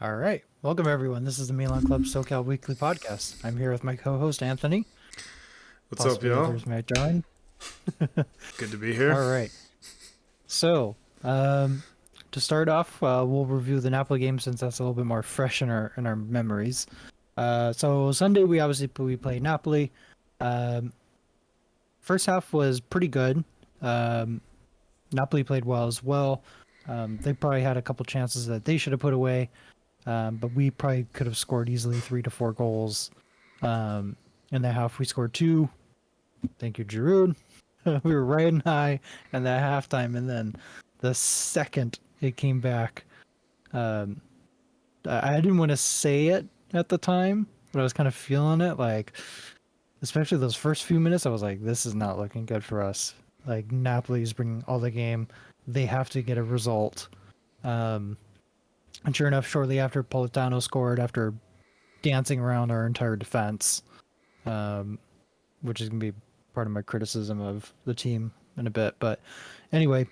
All right. Welcome, everyone. This is the Milan Club SoCal Weekly Podcast. I'm here with my co host, Anthony. What's up, Possibly y'all? others might join. Good to be here. All right. So, um, to start off, we'll review the Napoli game since that's a little bit more fresh in our memories. So Sunday we played Napoli. Um, First half was pretty good. Um, Napoli played well as well. They probably had a couple chances that they should have put away. But we probably could have scored easily 3 to 4 goals. Um, in that half, we scored two. Thank you, Giroud. We were riding high in that halftime, and then the second it came back, um, I didn't want to say it at the time, but I was kind of feeling it. Like, especially those first few minutes, I was like, "This is not looking good for us." Like Napoli's bringing all the game; they have to get a result. Um, and sure enough, shortly after Politano scored, after dancing around our entire defense, um, which is going to be part of my criticism of the team in a bit. But anyway,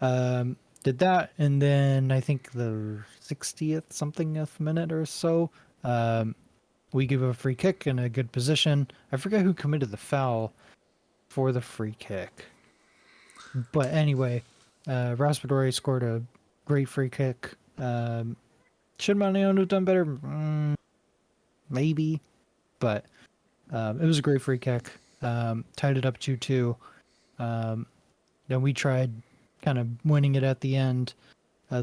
did that, and then I think the 60th something minute or so, we give a free kick in a good position. I forget who committed the foul for the free kick, but anyway, Raspadori scored a great free kick. Should Maniano have done better? Maybe, but it was a great free kick. Tied it up 2-2. Um, then we tried kind of winning it at the end. The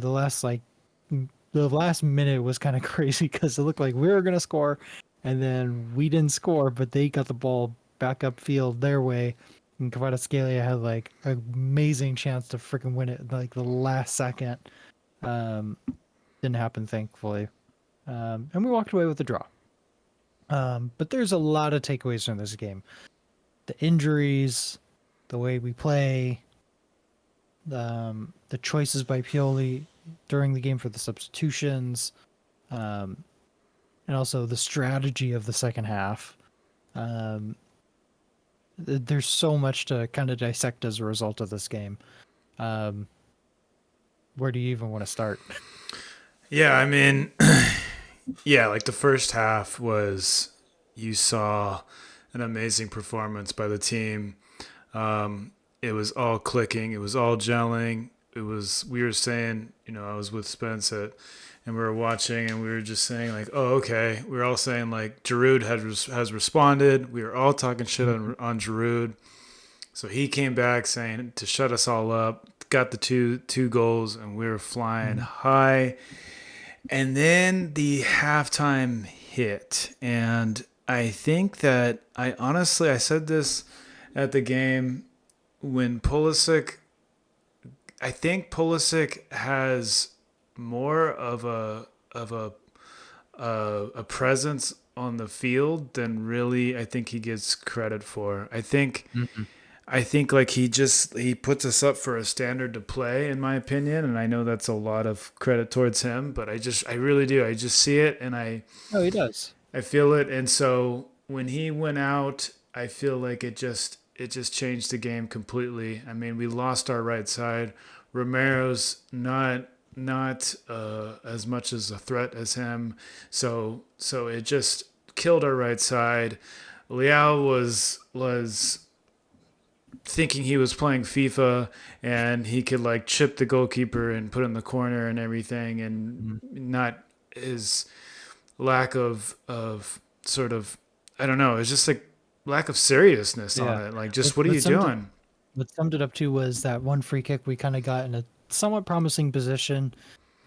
last minute was kind of crazy because it looked like we were gonna score, and then we didn't score, but they got the ball back upfield their way, and Kvaratskhelia had like an amazing chance to freaking win it like the last second. Um, didn't happen, thankfully, and we walked away with a draw. But there's a lot of takeaways from this game. The injuries, the way we play, the choices by Pioli during the game for the substitutions, um, and also the strategy of the second half. Um, there's so much to kind of dissect as a result of this game. Um, where do you even want to start? Yeah, I mean, yeah, like the first half was, you saw an amazing performance by the team. It was all clicking, it was all gelling. We were saying, I was with Spence and we were watching and we were just saying, like, oh, okay. We were all saying, like, Giroud has responded. We were all talking shit on Giroud. So he came back saying to shut us all up, got the two goals, and we were flying Mhm. high. And then the halftime hit, and I think that I said this at the game when Pulisic. I think Pulisic has more of a presence on the field than really I think he gets credit for. Mhm. I think like he puts us up for a standard to play, in my opinion, and I know that's a lot of credit towards him, but I really do. I just see it and Oh, he does. I feel it, and so when he went out, I feel like it just changed the game completely. I mean, we lost our right side. Romero's not as much as a threat as him, so it just killed our right side. Leao was thinking he was playing FIFA and he could like chip the goalkeeper and put in the corner and everything, and Mhm. not his lack of sort of, I don't know, it's just like lack of seriousness on Yeah. it. Like, What, just what are what you summed doing? what summed it up to was that one free kick we kind of got in a somewhat promising position,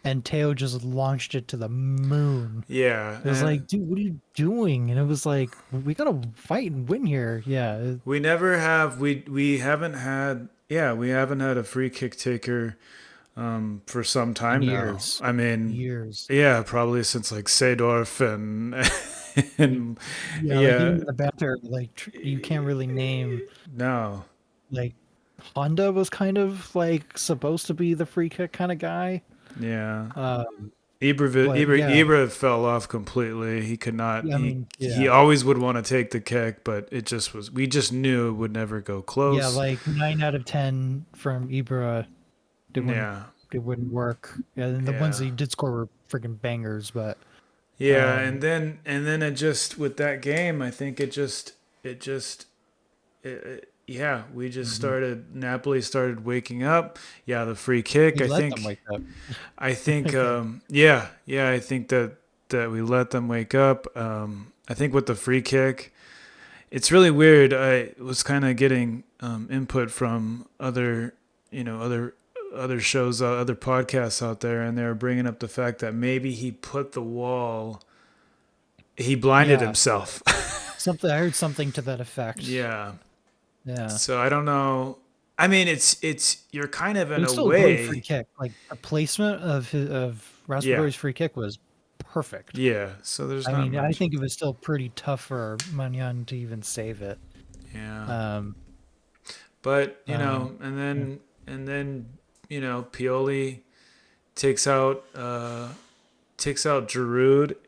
and Teo just launched it to the moon. Yeah, It was and like, dude, what are you doing? And it was like, we gotta fight and win here. Yeah, we haven't had a free kick taker for some in time now. years, I mean, years. yeah, probably since like Seedorf and Y- and Yeah, like yeah, even the banter, like you can't really name no, like Honda was kind of like supposed to be the free kick kind of guy. yeah. Um, but yeah, Ibra fell off completely. He could not. yeah, I mean, He yeah, always would want to take the kick, but it just was. We just knew it would never go yeah, close. like 9 out of 10 from Ibra, it wouldn't Yeah, it wouldn't work. Yeah, and the ones that yeah, he did score were freaking bangers, but Yeah, um, and then it just with that game, I think it just yeah, we just mhm. started. Napoli started waking up. Yeah, the free kick. We let them wake up. I think. Yeah, I think that we let them wake up. I think with the free kick, it's really weird. I was kind of getting input from other, other shows, other podcasts out there, and they were bringing up the fact that maybe he blinded Yeah, himself. something. I heard something to that effect. Yeah. Yeah, So I don't know. I mean, it's you're kind of but in it's a still a great free way. kick. Like the placement of Yeah. Raspadori's free kick was perfect. Yeah. So there's I not mean, I much. think it was still pretty tough for Manyan to even save it. Yeah. Um, But, yeah. and then, Pioli takes out Giroud, It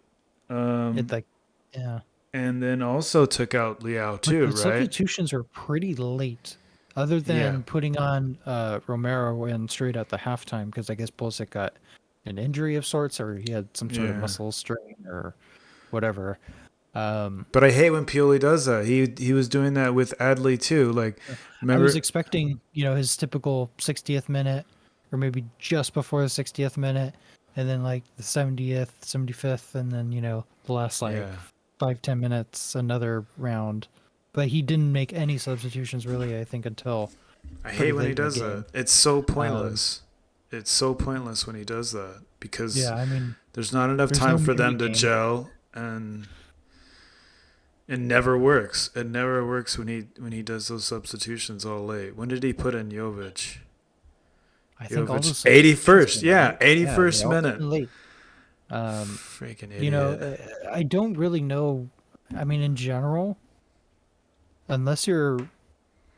um like, yeah. and then also took out Liao But too, the right? substitutions are pretty late, other Yeah. than putting on Romero in straight at the halftime because I guess Pulisic got an injury of sorts or he had some sort of Yeah. muscle strain or whatever. Um, But I hate when Pioli does that. He was doing that with Adley too. Like, I was remember? expecting, his typical 60th minute or maybe just before the 60th minute and then like the 70th, 75th, and then, the last like Yeah. 5-10 minutes, another round. But he didn't make any substitutions really, I think, until I hate pretty when he late in the does that. game. It's so Um, pointless. It's so pointless when he does that because yeah, I mean, there's not enough there's time no for meat in the them to game. gel, and it never works. It never works when he does those substitutions all late. When did he put in Jovic? I think all Jovic those substitutions 81st. came Yeah, late. Yeah, they 81st all came minute. in late. Um, Freaking you know, idiot. uh, I don't really know. I mean, in general, unless you're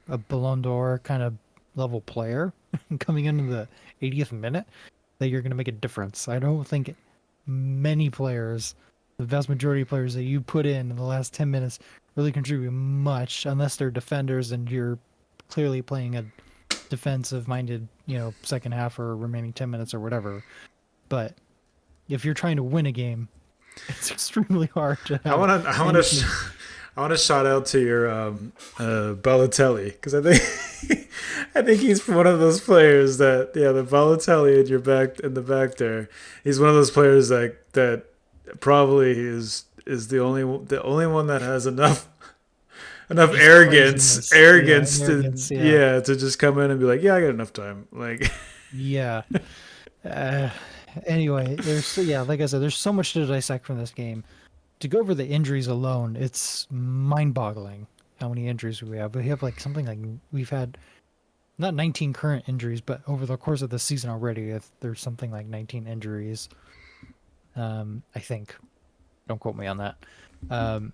a Ballon d'Or kind of level player coming into the 80th minute, that you're going to make a difference. I don't think many players, the vast majority of players that you put in the last 10 minutes, really contribute much unless they're defenders and you're clearly playing a defensive minded, second half or remaining 10 minutes or whatever. But if you're trying to win a game, it's extremely hard to I have want to. I want to. anything. I want to shout out to your Balotelli because I think I think he's one of those players that the Balotelli in the back there. He's one of those players that probably is the only one that has enough Just craziness. Yeah, arrogance arrogance. Yeah. to just come in and be like, yeah, I got enough time. Like, Yeah. Uh, anyway, yeah, like I said, there's so much to dissect from this game. To go over the injuries alone, it's mind-boggling how many injuries we have. We have like something like we've had not 19 current injuries, but over the course of the season already, if there's something like 19 injuries. I think. Don't quote me on that. Um,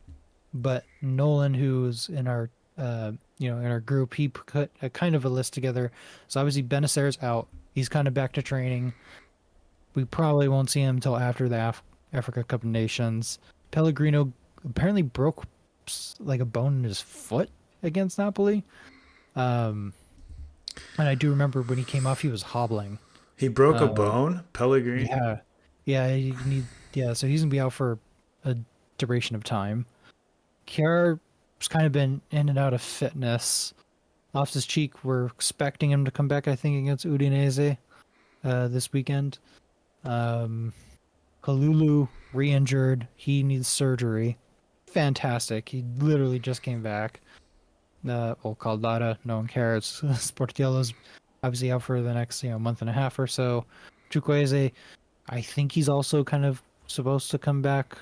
but Nolan, who's in our in our group, he put a kind of a list together. So obviously Benacer's out. He's kind of back to training. We probably won't see him until after the Africa Cup of Nations. Pellegrino apparently broke like a bone in his foot against Napoli. Um, and I do remember when he came off, he was hobbling. he broke a Um, bone, Pellegrini. yeah, yeah, yeah. So he's gonna be out for a duration of time. Kjaer's kind of been in and out of fitness. Loftus Cheek, we're expecting him to come back, I think, against Udinese this weekend. Um, Kalulu re-injured. He needs surgery. Fantastic. He literally just came back. Well, Caldara, no one cares. Sportiello's obviously out for the next, month and a half or so. Chukwueze, I think he's also kind of supposed to come back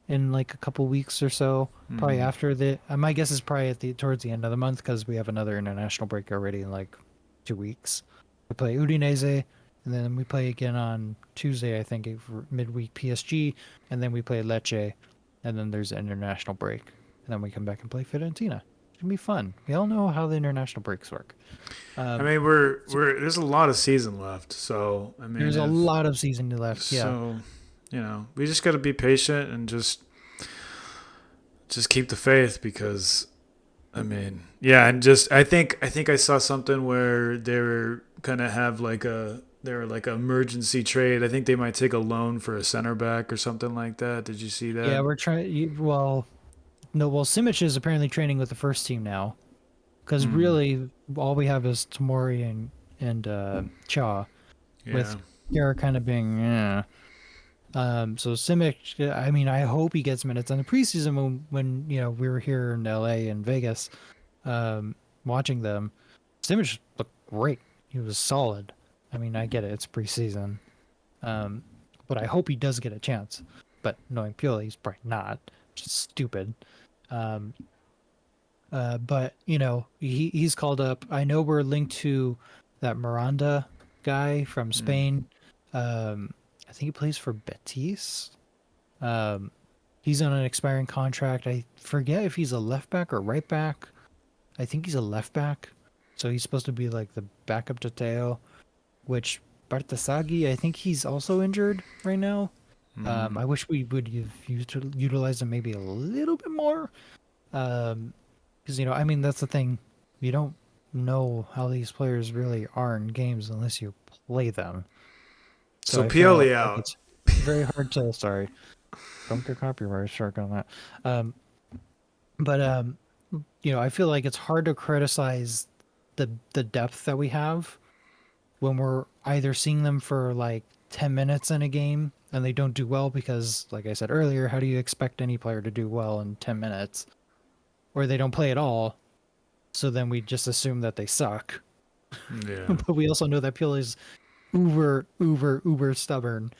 in like a couple weeks or so. Probably Hmm. after the. My guess is probably towards the end of the month because we have another international break already in like 2 weeks. We play Udinese, and then we play again on Tuesday, I think, for midweek PSG, and then we play Lecce, and then there's an international break, and then we come back and play Fiorentina. It's gonna be fun. We all know how the international breaks work. I Um, mean, so there's a lot of season left, so I mean, there's a if lot of season left. Yeah. so, we just got to be patient and just keep the faith because I mean, yeah, and just I think I saw something where they were gonna have like they're like an emergency trade. I think they might take a loan for a center back or something like that. Did you see Yeah, that? we're trying. Well, no. Well, Simic is apparently training with the first team now, because Hmm. really all we have is Tamori and Cha, with Yeah. Kara kind of being. So Simic, I mean, I hope he gets minutes in the preseason when we were here in LA and Vegas, um, watching them. Simic looked great. He was solid. I mean, I get it; it's preseason, um, but I hope he does get a chance. But knowing Pioli, he's probably not. Which is stupid. Um, but he's called up. I know we're linked to that Miranda guy from Mm. Spain. I think he plays for Betis. Um, he's on an expiring contract. I forget if he's a left back or right back. I think he's a left back. So he's supposed to be like the backup to Teo, which Bartasagi, I think he's also injured right now. Mm. I wish we would have utilized him maybe a little bit more. Because I mean, that's the thing. You don't know how these players really are in games unless you play them. So So I feel Pioli like out. it's very hard to. Sorry, don't get copyright strike on that. Um, but I feel like it's hard to criticize the depth that we have when we're either seeing them for like 10 minutes in a game and they don't do well because, like I said earlier, how do you expect any player to do well in 10 minutes? Or they don't play at all, so then we just assume that they suck. Yeah. But we also know that Pioli is uber stubborn.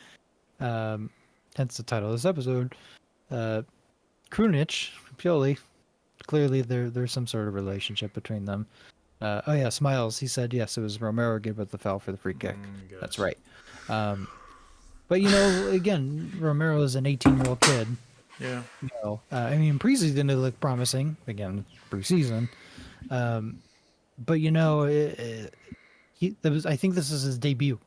Um, hence the title of this episode. Uh, Krunic, Pioli, clearly there's some sort of relationship between them. Oh yeah, Smiles. He said yes, it was Romero gave up the foul for the free kick. That's Gotcha. right. Um, but again, Romero is an 18-year-old kid. Yeah. I mean, preseason it looked promising. Again, preseason. Um, but I think this is his debut.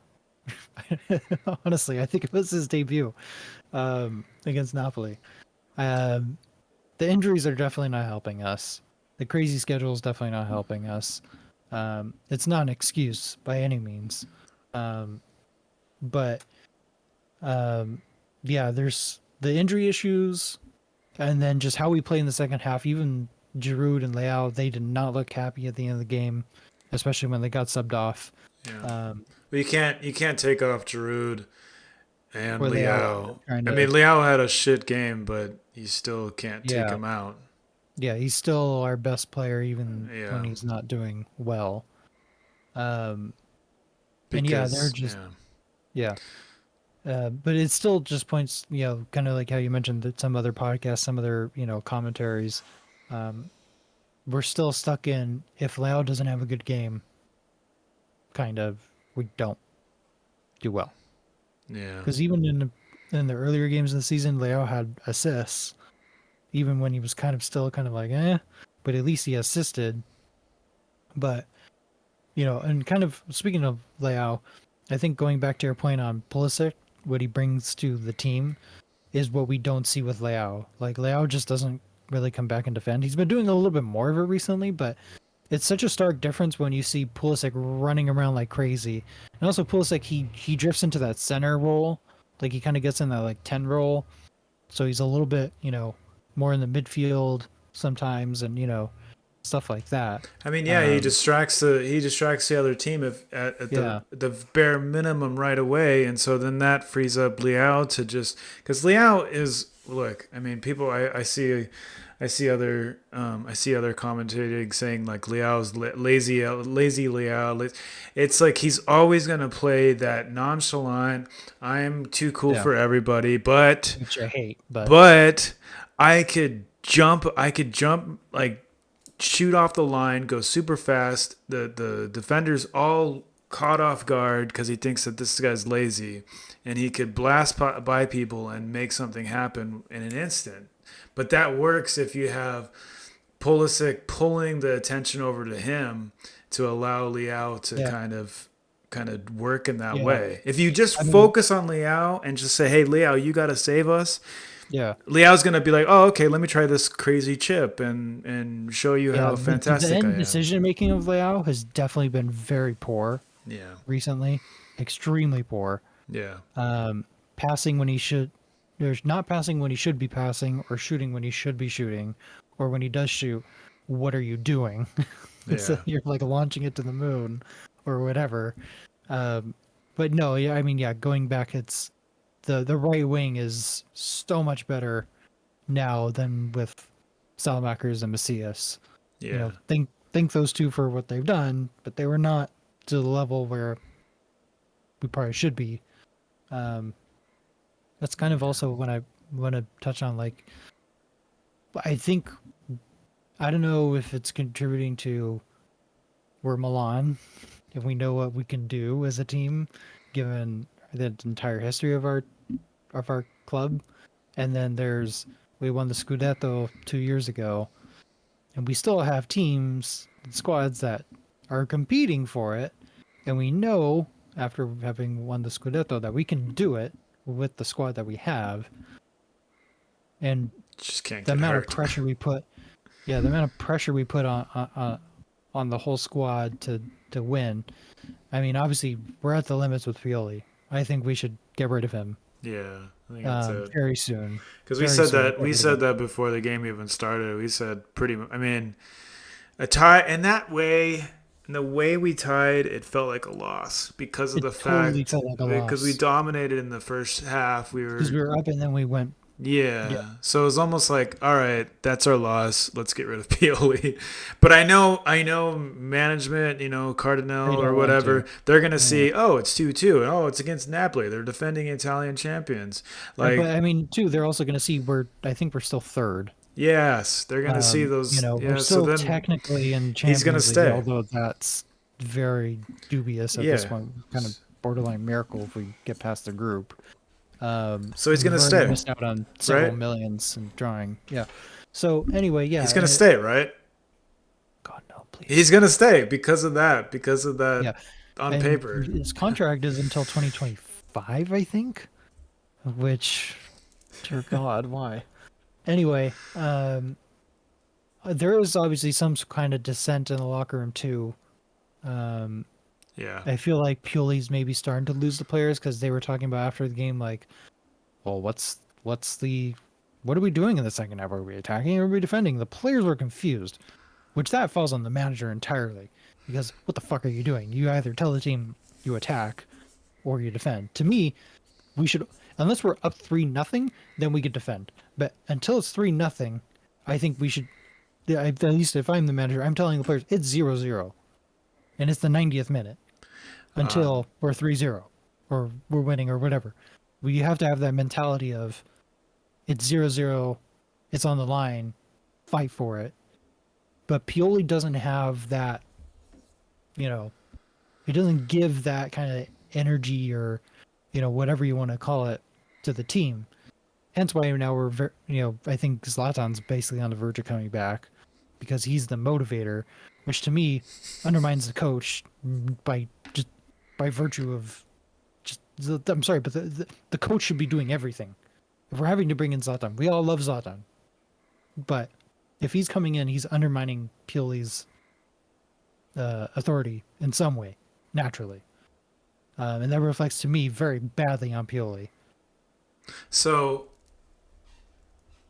Honestly, I think it was his debut against Napoli. Um, the injuries are definitely not helping us. The crazy schedule is definitely not helping us. It's not an excuse by any means. Um, but yeah, there's the injury issues, and then just how we play in the second half. Even Giroud and Leao, they did not look happy at the end of the game, especially when they got subbed off. Yeah. Um, But you can't take off Giroud and or Leao ended up Liao. trying I to, mean, Liao had a shit game, but you still can't take yeah, him out. yeah, he's still our best player even when Yeah. he's not doing well. Um, and yeah, they're Because just yeah. yeah. But it still just points, kind of like how you mentioned that some other podcasts, some other, commentaries, um, we're still stuck in if Lao doesn't have a good game, kind of, we don't do well. Yeah. Because even in the earlier games of the season, Lao had assists, even when he was kind of still kind of like, but at least he assisted. But, and kind of speaking of Lao, I think going back to your point on Pulisic, what he brings to the team, is what we don't see with Leao. Like Leao just doesn't really come back and defend. He's been doing a little bit more of it recently, but it's such a stark difference when you see Pulisic running around like crazy. And also Pulisic, he drifts into that center role. Like he kind of gets in that like 10 role. So he's a little bit, more in the midfield sometimes and, stuff like that. I mean, yeah, he Um, distracts the other team at yeah. the bare minimum right away, and so then that frees up Liao to just because Liao is look. I mean, people I see other commentating saying like Liao's lazy Liao. It's like he's always gonna play that nonchalant. I'm too cool Yeah. for everybody, but Which I hate, but but I could jump like shoot off the line, go super fast. The defenders all caught off guard because he thinks that this guy's lazy, and he could blast by people and make something happen in an instant. But that works if you have Pulisic pulling the attention over to him to allow Liao to yeah. kind of work in that Yeah. way. If you just I mean, focus on Liao and just say, "Hey, Liao, you got to save us," yeah. Liao's gonna be like, "Oh, okay, let me try this crazy chip and show you Yeah, how the fantastic I end am." decision making of Leao has definitely been very poor. Yeah. recently. Extremely poor. Yeah. Um, passing when he should, there's not passing when he should be passing, or shooting when he should be shooting, or when he does shoot, what are you doing? It's Yeah. you're like launching it to the moon, or whatever. Um, but no, yeah, I mean, yeah, going back, it's the right wing is so much better now than with Salamakers and Macias. You Yeah. know, think those two for what they've done, but they were not to the level where we probably should be. Um, that's kind of also when I want to touch on, like, I think I don't know if it's contributing to we're Milan, if we know what we can do as a team, given the entire history of our club, and then there's we won the Scudetto 2 years ago, and we still have teams and squads that are competing for it, and we know after having won the Scudetto that we can do it with the squad that we have, and Just can't the get amount of hurt. pressure we put, yeah, the amount of pressure we put on the whole squad to win. I mean, obviously we're at the limits with Pioli. I think we should get rid of him Yeah. I think that's it. very soon. Because we Very said soon, that get rid of him. before the game even started. We said pretty. I mean, a tie in that way. In the way we tied, it felt like a loss because of It the totally fact felt like a because we loss dominated in the first half. We because were we were up and then we went. Yeah, yeah. So it was almost like, all right, that's our loss. Let's get rid of Pioli. But I know management, they Cardinal or don't want whatever, to. they're gonna Yeah. see, oh, it's 2-2, and oh, it's against Napoli. They're defending Italian champions. But Like, I mean, too, they're also going to see we're. I think we're still third. yes, they're gonna see You those. know, we're Yeah. So still then technically in he's gonna Champions League, stay. although that's very dubious at this Yeah. point. Kind of borderline miracle if we get past the group. So he's We've gonna already stay, missed out on several right? millions in drawing. Yeah. So anyway, He's yeah. gonna stay, right? God no, He's please. gonna stay because of that. Because of that Yeah, on and paper. his contract is until 2025, I think. Which, dear God, why? Anyway, there is obviously some kind of dissent in the locker room too. Um, Yeah. I feel like Pioli's maybe starting to lose the players because they were talking about after the game, like, well, what are we doing in the second half? Are we attacking? Or are we defending? The players were confused, which that falls on the manager entirely. Because what the fuck are you doing? You either tell the team you attack or you defend. To me, we should, unless we're up 3-0, then we could defend. But until it's 3-0, I think we should. Yeah, at least if I'm the manager, I'm telling the players it's 0-0, and it's the 90th minute Um, until we're 3-0, or we're winning or whatever. We have to have that mentality of it's 0-0, it's on the line, fight for it. But Pioli doesn't have that, you know, he doesn't give that kind of energy or, whatever you want to call it to the team. Hence why now I think Zlatan's basically on the verge of coming back because he's the motivator, which to me undermines the coach by just by virtue of just. I'm sorry, but the coach should be doing everything. If we're having to bring in Zlatan, we all love Zlatan, but if he's coming in, he's undermining Pioli's authority in some way, naturally, and that reflects to me very badly on Pioli. so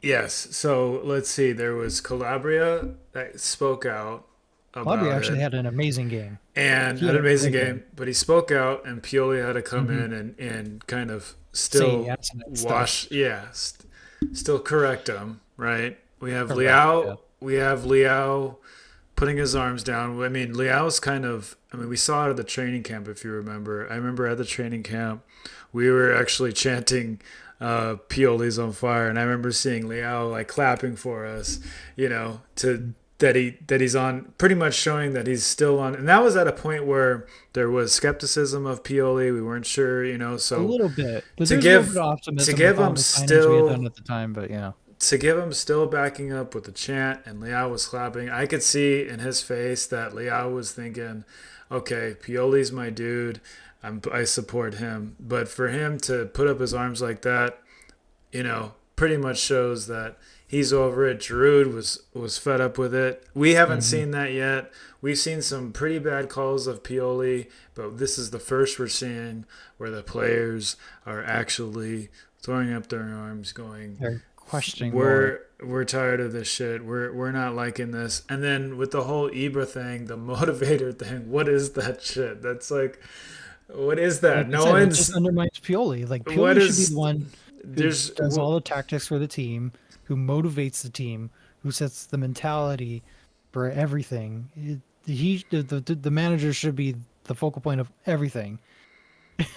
yes, so let's see. There was Calabria that spoke out Calabria about actually it had an amazing game. and He had had an a amazing great game. game, but he spoke out, and Pioli had to come Mm-hmm. in and kind of Say still absolute stuff. wash, yeah, still correct him, right? Correct. Yeah. We have Liao putting his arms down. I mean, Liao's kind of. I mean, we saw it at the training camp, if you remember. I remember at the training camp, we were actually chanting Pioli's on fire, and I remember seeing Liao like clapping for us, to that he's on, pretty much showing that he's still on. And that was at a point where there was skepticism of Pioli. We weren't sure, A so little bit, but to there's a little bit give of to optimism with give all him the signings we had done still at the time. But yeah, to give him still backing up with the chant and Liao was clapping, I could see in his face that Liao was thinking, okay, Pioli's my dude. I support him. But for him to put up his arms like that, pretty much shows that he's over it. Giroud was fed up with it. We haven't Hmm. seen that yet. We've seen some pretty bad calls of Pioli, but this is the first we're seeing where the players are actually throwing up their arms, going, They're questioning more. we're tired of this shit. We're not liking this. And then with the whole Ibra thing, the motivator thing, what is that shit? That's like, what is Like that? I No said, it just one's. undermines Pioli. Like What Pioli should be the is? one who There's. does all the tactics for the team, who motivates the team, who sets the mentality for everything. The manager should be the focal point of everything.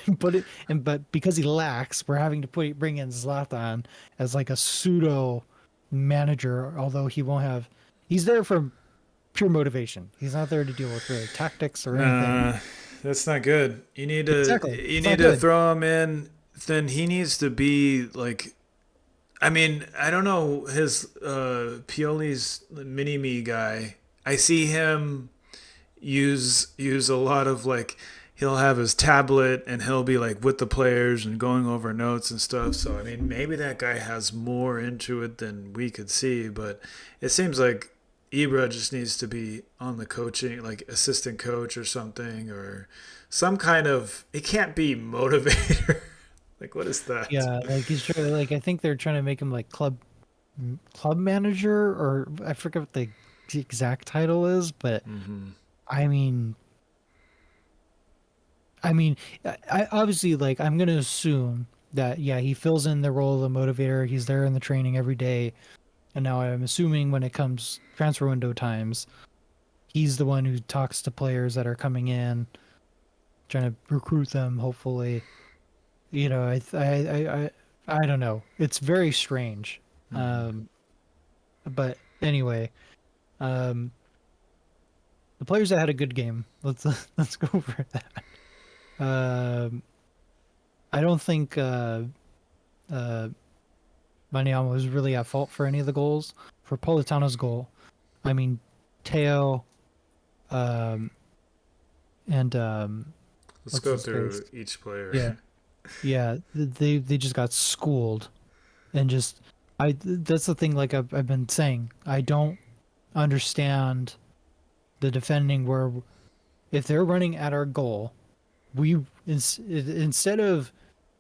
But because he lacks, we're having to bring in Zlatan as like a pseudo manager, although he won't have. He's there for pure motivation. He's not there to deal with really tactics or anything. Nah, that's not good. Exactly, You it's need not to good. throw him in. Then he needs to be like. I mean, I don't know his Pioli's mini me guy. I see him use a lot of like he'll have his tablet and he'll be like with the players and going over notes and stuff. So I mean, maybe that guy has more into it than we could see, but it seems like Ibra just needs to be on the coaching, like assistant coach or something, or some kind of. It can't be motivator. Like what is that? Yeah, like he's trying. Like I think they're trying to make him like club manager, or I forget what the exact title is, but Mm-hmm. I mean, I mean, I obviously like I'm gonna assume that yeah he fills in the role of the motivator. He's there in the training every day, and now I'm assuming when it comes transfer window times, he's the one who talks to players that are coming in, trying to recruit them. Hopefully, you know, I don't know. It's very strange. Mm-hmm. Um, but anyway, um, the players that had a good game. Let's go over that. Um, I don't think uh, Wanyama was really at fault for any of the goals. For Politano's goal, I mean, Teo, um, and Let's what's go his face? through each player. Yeah, yeah. They just got schooled and just That's the thing. Like I've been saying, I don't understand the defending where if they're running at our goal, instead of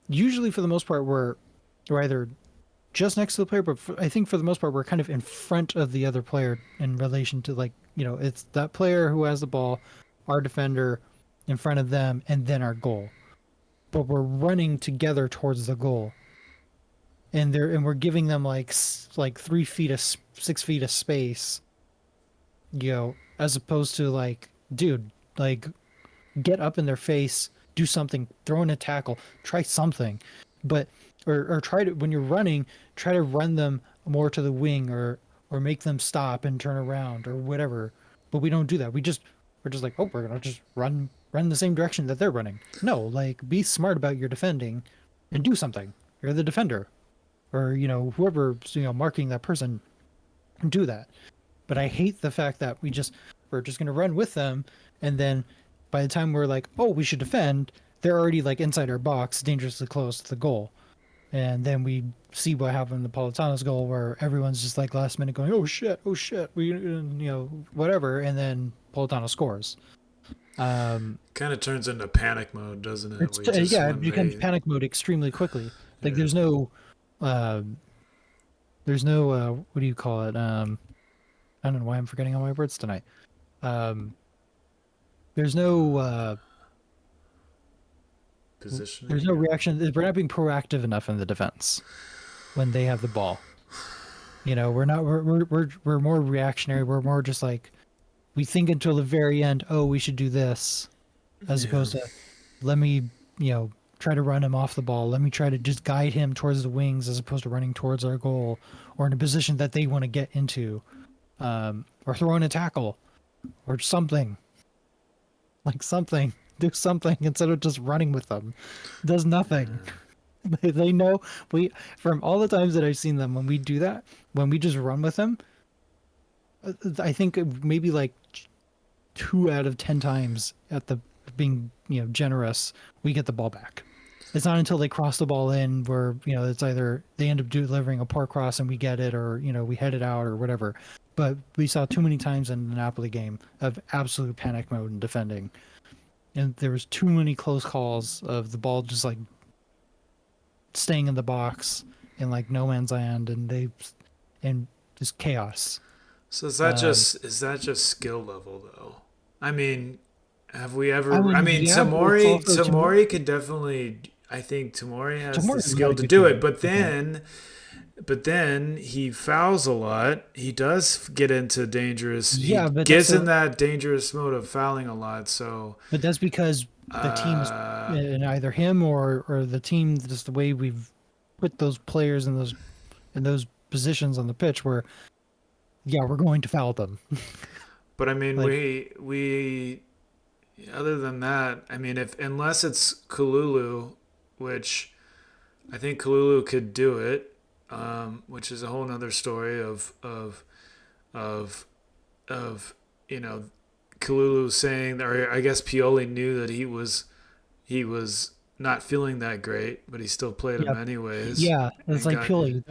usually for the most part we're either just next to the player, but I think for the most part we're kind of in front of the other player in relation to like it's that player who has the ball, our defender in front of them, and then our goal. But we're running together towards the goal, and we're giving them like 3 feet of 6 feet of space, as opposed to like, dude, like get up in their face, do something, throw in a tackle, try something. But or try to when you're running, try to run them more to the wing or make them stop and turn around or whatever. But we don't do that. We're just like, oh, we're gonna just run the same direction that they're running. No, like be smart about your defending and do something. You're the defender. Or, whoever's, marking that person, do that. But I hate the fact that we're just gonna run with them, and then by the time we're like, oh, we should defend, they're already like inside our box, dangerously close to the goal. And then we see what happened in the Politano's goal, where everyone's just like last minute going, oh shit, whatever, and then Politano scores. Um, Kind of turns into panic mode, doesn't it? it's We just yeah, it when becomes they panic mode extremely quickly. Like yeah. uh, there's no what do you call it? I don't know why I'm forgetting all my words tonight. Um, there's no there's no Positioning. reaction. We're not being proactive enough in the defense when they have the ball. We're not. We're more reactionary. We're more just like we think until the very end. Oh, we should do this, as Yeah. opposed to let me try to run him off the ball. Let me try to just guide him towards the wings as opposed to running towards our goal or in a position that they want to get into, or throwing a tackle or something. Like something. Do something instead of just running with them. Does nothing. Yeah. They know we from all the times that I've seen them when we do that, when we just run with them, I think maybe like 2 out of 10 times at the being generous, we get the ball back. It's not until they cross the ball in where, it's either they end up delivering a poor cross and we get it, or, we head it out or whatever. But we saw too many times in the Napoli game of absolute panic mode and defending. And there was too many close calls of the ball just like staying in the box in like no man's land, and just chaos. So Um, is that just skill level though? I mean, have we I ever? I mean, mean, yeah, but it's also Tamori could definitely. I think Tamori has the Tomori's got skill a to good do it, game. Okay. but then he fouls a lot. He does get into dangerous. He Yeah, gets in that dangerous mode of fouling a lot. So, but that's because the team is uh, in either him or the team, just the way we've put those players in those positions on the pitch where, yeah, we're going to foul them. but I mean, Like, we other than that, I mean, if unless it's Kalulu, which I think Kalulu could do it, which is a whole nother story of of you know Kalulu saying, or I guess Pioli knew that he was not feeling that great, but he still played him yeah, anyways yeah, it's and like got. Pioli.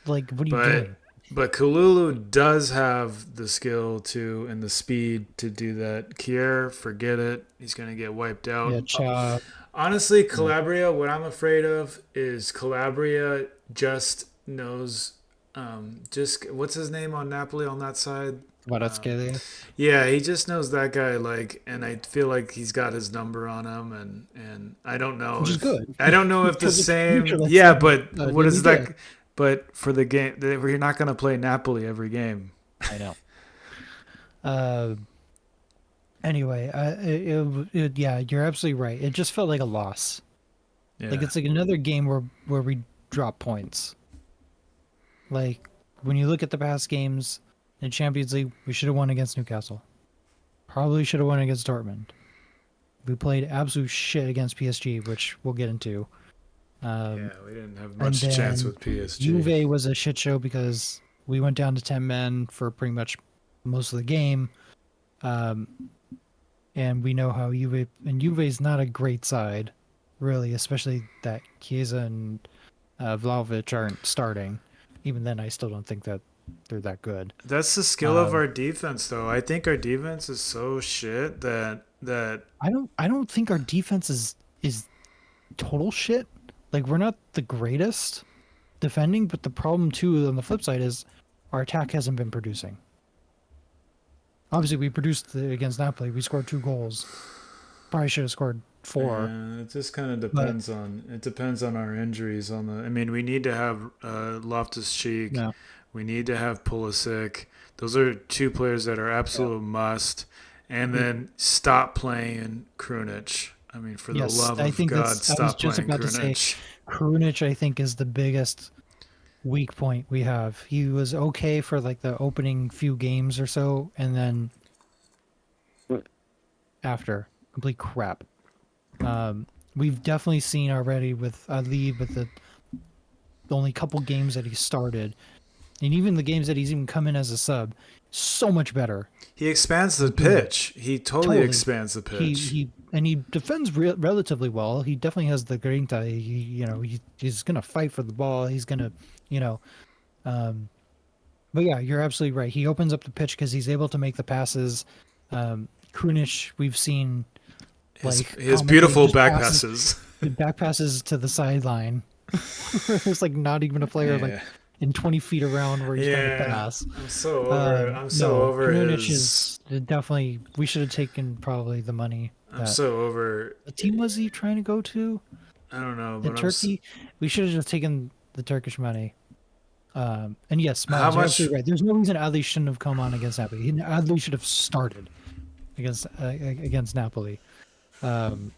Like, what are you But doing? Kalulu does have the skill to and the speed to do that. Kier, forget it. He's gonna get wiped Yeah, out. Cha. Honestly, Yeah, Calabria, what I'm afraid of is Calabria just knows, just what's his name on Napoli on that side? Um, Kvaratskhelia, yeah, he just knows that guy, like, and I feel like he's got his number on him, and which is good I don't know if the because it's same, featureless yeah, and but what Daily is Blind. that? But for the game, we're not gonna play Napoli every game. I know. Uh, anyway, yeah, you're absolutely right. It just felt like a loss. Like Yeah, it's like another game where we drop points. Like when you look at the past games in Champions League, we should have won against Newcastle. Probably should have won against Dortmund. We played absolute shit against PSG, which we'll get into. Um, yeah, we didn't have and much chance then with PSG. Juve was a shit show because we went down to 10 men for pretty much most of the game. Um, and we know how Juve is not a great side, really, especially that Chiesa and Vlahovic aren't starting. Even then, I still don't think that they're that good. That's the skill of Um, our defense, though. I think our defense is so shit that I don't think our defense is total shit. Like we're not the greatest defending, but the problem too on the flip side is our attack hasn't been producing. Obviously, we produced against Napoli. We scored 2 goals. Probably should have scored 4, it just kind of but depends on our injuries. On the, I mean, we need to have Loftus Cheek, no. we need to have Pulisic. Those are two players that are Yeah. absolute must. And We, then stop playing Krunic. I mean, for the yes, love I of think God, I was stop just playing about to say, Krunic. Krunic, I think, is the biggest weak point we have. He was okay for like the opening few games or so, and then after, complete crap. We've definitely seen already with Ali, with the only couple games that he started, and even the games that he's even come in as a sub, so much better He expands the than Krunic. pitch. He totally Totally. expands the He pitch. he and he defends relatively well. He definitely has the grinta. He's gonna fight for the ball. He's gonna, you know. Um, but yeah, you're absolutely right. He opens up the pitch because he's able to make the passes. Krunic, we've seen like His commonly beautiful just back passes, passes. back passes to the sideline. There's like not even a player like Yeah. in 20 feet around where he's trying to Yeah, pass. I'm so No, over Krunic his. is definitely. We should have taken probably the money I'm that so over. the team was he trying to go to I don't know, in but Turkey. We should have just taken the Turkish money. And yes, how Miles, you're much? absolutely right. There's no reason Adli shouldn't have come on against Napoli. Adli should have started against Napoli. Um,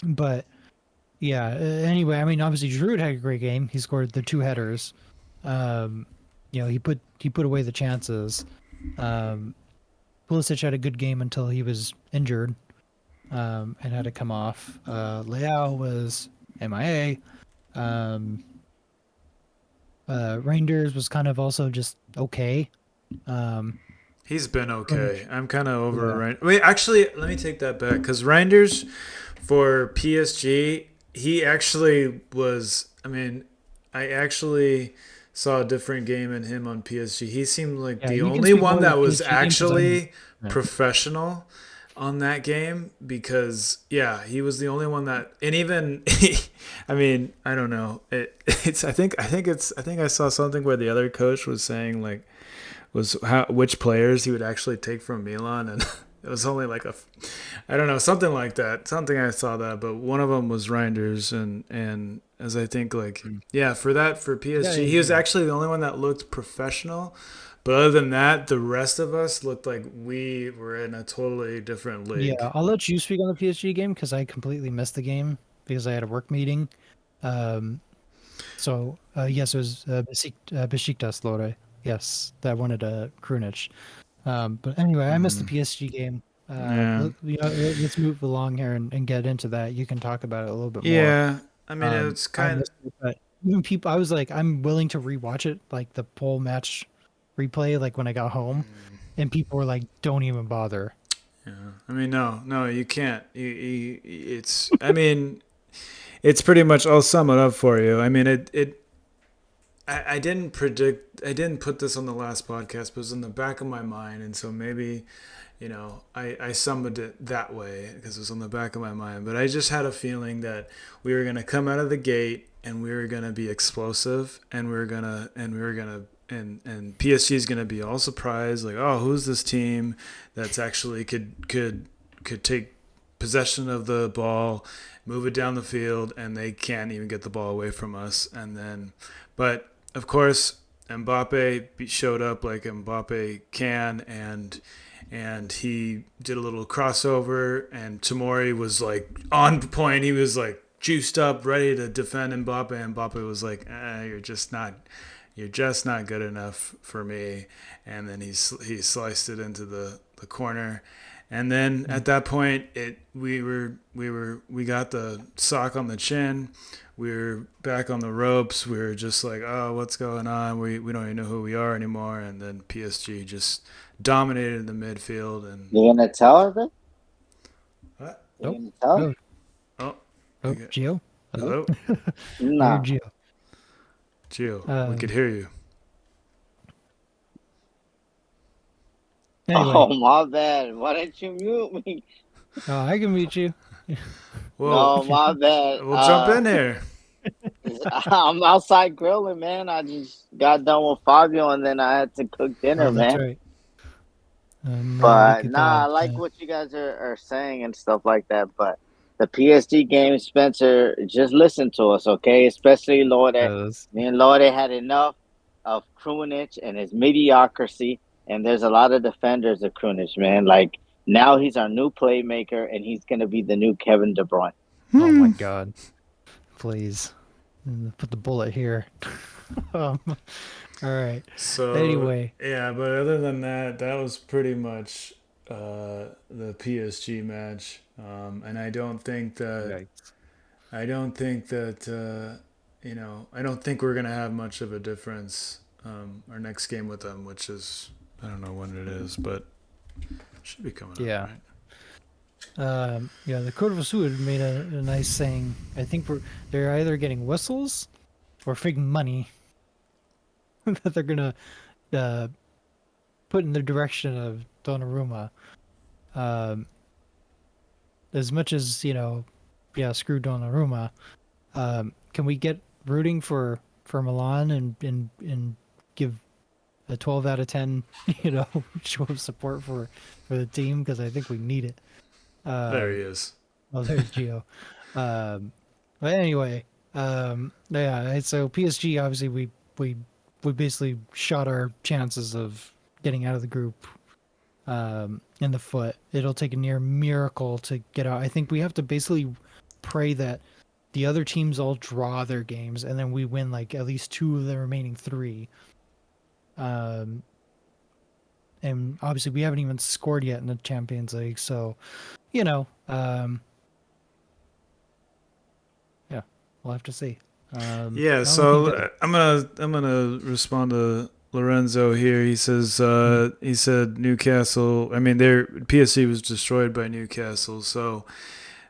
but yeah. Anyway, I mean, obviously Giroud had a great game. He scored the 2 headers. Um, he put away the chances. Um, Pulisic had a good game until he was injured, and had to come off. Leao was MIA. Um, Reinders was kind of also just okay. Um, He's been Krunic, okay. I'm kind of over yeah, Rein. Wait, actually, let me take that back because Reinders for PSG. he actually was. I mean, I actually saw a different game in him on PSG. He seemed like Yeah, the you can only speak one more to the that was PSG game because I'm. actually Yeah. professional on that game because yeah, he was the only one that, and even I mean, I don't know. It's I think I saw something where the other coach was saying like was how which players he would actually take from Milan, and it was only like I don't know, something like that. Something I saw that, but one of them was Reinders, and as I think like Mm. yeah, for Yeah, PSG, he was yeah. actually the only one that looked professional. But other than that, the rest of us looked like we were in a totally different Yeah, league. I'll let you speak on the PSG game because I completely missed the game because I had a work meeting. Um, yes, it was Besiktas Lore. Yes, that wanted a Krunic. But anyway, I missed the Mm, PSG game. yeah, Let's move along here and get into that. You can talk about it a little bit more. yeah. I mean, it's I kind of missed it, but even people, I was like, I'm willing to rewatch it, like the whole match replay, like when I got home, and people were like, "Don't even bother." yeah. I mean, no, you can't. It's. I mean, it's pretty much. I'll sum it up for you. I mean, I didn't predict. I didn't put this on the last podcast, but it was in the back of my mind, and so maybe I summed it that way because it was on the back of my mind. But I just had a feeling that we were gonna come out of the gate and we were gonna be explosive, and and PSG is gonna be all surprised, like, oh, who's this team that's actually could take possession of the ball, move it down the field, and they can't even get the ball away from us. And then, but of course, Mbappe showed up like Mbappe can, and he did a little crossover, and Tomori was like on point. He was like juiced up, ready to defend Mbappe. And Mbappe was like, you're just not good enough for me. And then he sliced it into the corner. And then Mm. at that point, we got the sock on the chin. We were back on the ropes. We were just like, oh, what's going on? We don't even know who we are anymore. And then PSG just dominated the midfield. And You gonna tell her that? what? You Nope. gonna tell? Oh, Oh, oh, okay. Gio. Hello. Hello, I heard No. Gio. Gio. We could Um. hear you. Anyway, Oh, my bad. Why didn't you mute me? I can meet you. Well, No, my bad. we'll jump in here. I'm outside grilling, man. I just got done with Fabio and then I had to cook dinner, Oh, that's man. right. But Look at nah, I that. like what you guys are saying and stuff like that. But the PSG game, Spencer, just listen to us, okay? Especially Lord. Does. Me and Lord had enough of Krunic and his mediocrity. And there's a lot of defenders of Krunic, man. Like now he's our new playmaker and he's gonna be the new Kevin De Bruyne. Oh my Hmm. God. Please. Put the bullet here. All right. So Anyway, yeah, but other than that, that was pretty much the PSG match. And yikes. I don't think that I don't think we're gonna have much of a difference our next game with them, which is I don't know when it is, but it should be coming up, Yeah. right? Yeah, the Code of Sud made a nice saying. I think they're either getting whistles or fake money that they're gonna uh, put in the direction of Donnarumma. Um, as much as yeah, screw Donnarumma. Can we get rooting for Milan and give a 12 out of 10, show of support for the team because I think we need it. There he Um, is. well, there's Gio. Um, but anyway, yeah. So PSG, obviously, we basically shot our chances of getting out of the group in the foot. It'll take a near miracle to get out. I think we have to basically pray that the other teams all draw their games and then we win like at least two of the remaining three. Um, and obviously we haven't even scored yet in the Champions League, so you know, yeah, we'll have to see. Yeah, I'm looking good. so I'm gonna respond to Lorenzo here. He says Mm. he said Newcastle. I mean, their PSC was destroyed by Newcastle. So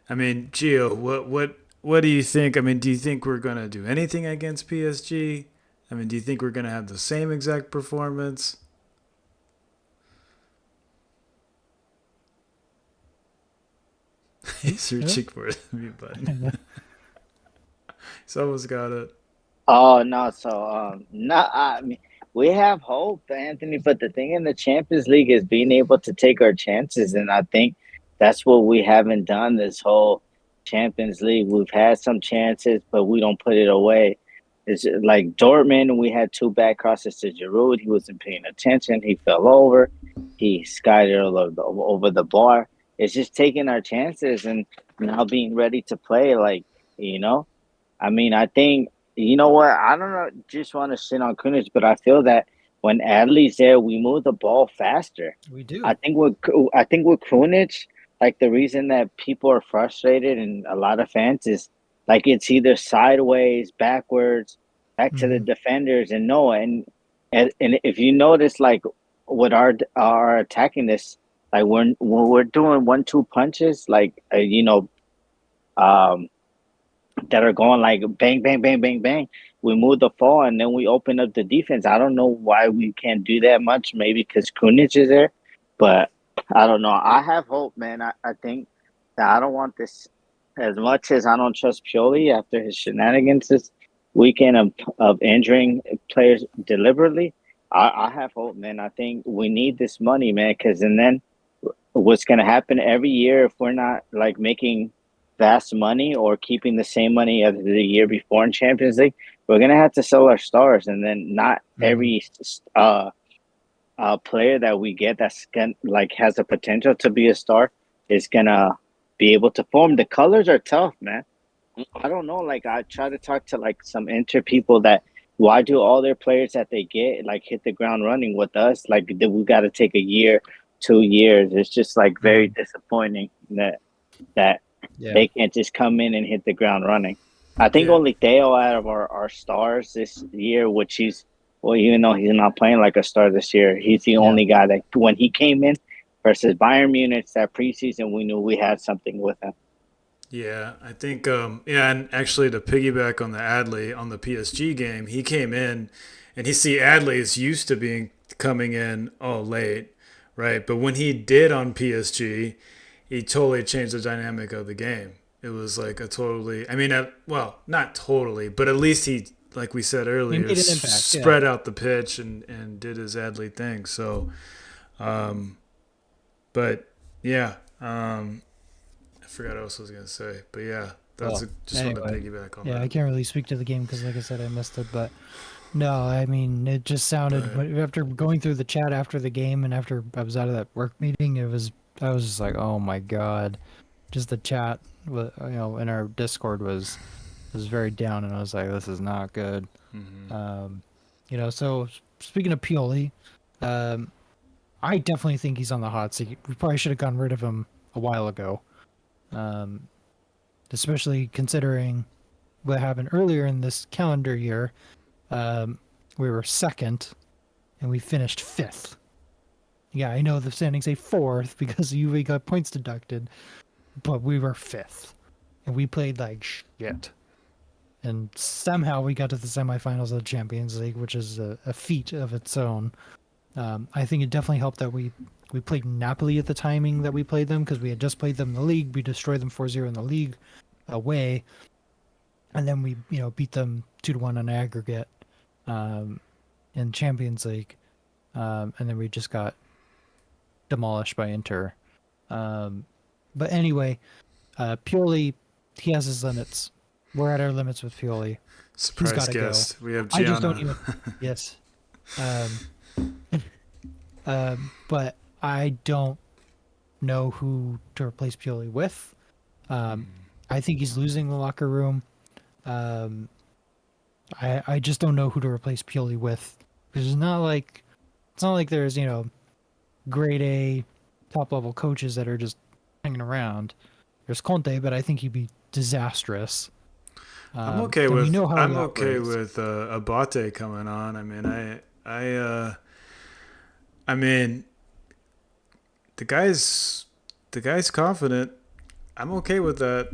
I mean, Gio, what what do you think? I mean, do you think we're gonna do anything against PSG? I mean, do you think we're gonna have the same exact performance? Searching for the mute button. Someone's got it. Oh no, so no, I mean we have hope, Anthony. But the thing in the Champions League is being able to take our chances, and I think that's what we haven't done this whole Champions League. We've had some chances, but we don't put it away. It's like Dortmund. We had two bad crosses to Giroud. He wasn't paying attention. He fell over. He skied it over the bar. It's just taking our chances and now being ready to play. Like you know. I mean, I think you know what? I don't know. Just want to shit on Krunic, but I feel that when Adley's there, we move the ball faster. We do. I think with Krunic, like the reason that people are frustrated and a lot of fans is like it's either sideways, backwards, back to the Hmm. defenders, and no, and if you notice, like with our attacking this, like when we're doing 1-2 punches, like um that are going like bang, bang, bang, bang, bang. We move the ball and then we open up the defense. I don't know why we can't do that much. Maybe because Krunic is there, but I don't know. I have hope, man. I think that I don't want this as much as I don't trust Pioli after his shenanigans this weekend of injuring players deliberately. I have hope, man. I think we need this money, man, because and then what's going to happen every year if we're not like making vast money or keeping the same money as the year before in Champions League, we're going to have to sell our stars, and then not Hmm. every player that we get that's gonna, like has the potential to be a star is gonna be able to form. The colors are tough, man. I don't know. Like I try to talk to like some Inter people that why do all their players that they get like hit the ground running with us? Like we got to take a year, 2 years. It's just like very Hmm. disappointing that Yeah. they can't just come in and hit the ground running. I think Yeah, only Theo out of our stars this year, which he's well, even though he's not playing like a star this year, he's the Yeah. only guy that when he came in versus Bayern Munich that preseason, we knew we had something with him. yeah. I think, yeah, and actually to piggyback on the Adley on the PSG game, he came in, and he see Adley is used to being coming in all late, right? But when he did on PSG, he totally changed the dynamic of the game. It was like a totally, I mean, well, not totally, but at least he, like we said We earlier, made an impact. Yeah. spread out the pitch and did his Adley thing. So, um, but yeah, I forgot what else I was gonna say, but yeah, Well, just wanted to anyway. piggyback on Yeah, I that. can't really speak to the game because, like I said, I missed it. But no, I mean, it just sounded But after going through the chat after the game and after I was out of that work meeting, I was just like, oh my god, just the chat, in our Discord was very down, and I was like, this is not good. mm-hmm. Um, so speaking of Pioli, um, I definitely think he's on the hot seat. We probably should have gotten rid of him a while ago, um, especially considering what happened earlier in this calendar year. Um, we were second, and we finished fifth. Yeah, I know the standings say fourth because we got points deducted, but we were fifth, and we played like shit. And somehow we got to the semifinals of the Champions League, which is a feat of its own. I think it definitely helped that we played Napoli at the timing that we played them because we had just played them in the league. We destroyed them 4-0 in the league away, and then we beat them 2-1 on aggregate um, in Champions League, and then we just got demolished by Inter. Um, but anyway, Pioli, he has his limits. We're at our limits with Pioli. He's got Surprise to go. guest, we have I just don't Gianna. even. Yes. Um, but I don't know who to replace Pioli with. Um, I think he's losing the locker room. Um, I just don't know who to replace Pioli with. Because it's not like there's grade A, top level coaches that are just hanging around. There's Conte, but I think he'd be disastrous. And we know how he I'm okay operates. with Abate coming on. I mean, I mean, the guy's the guy's confident. I'm okay with that.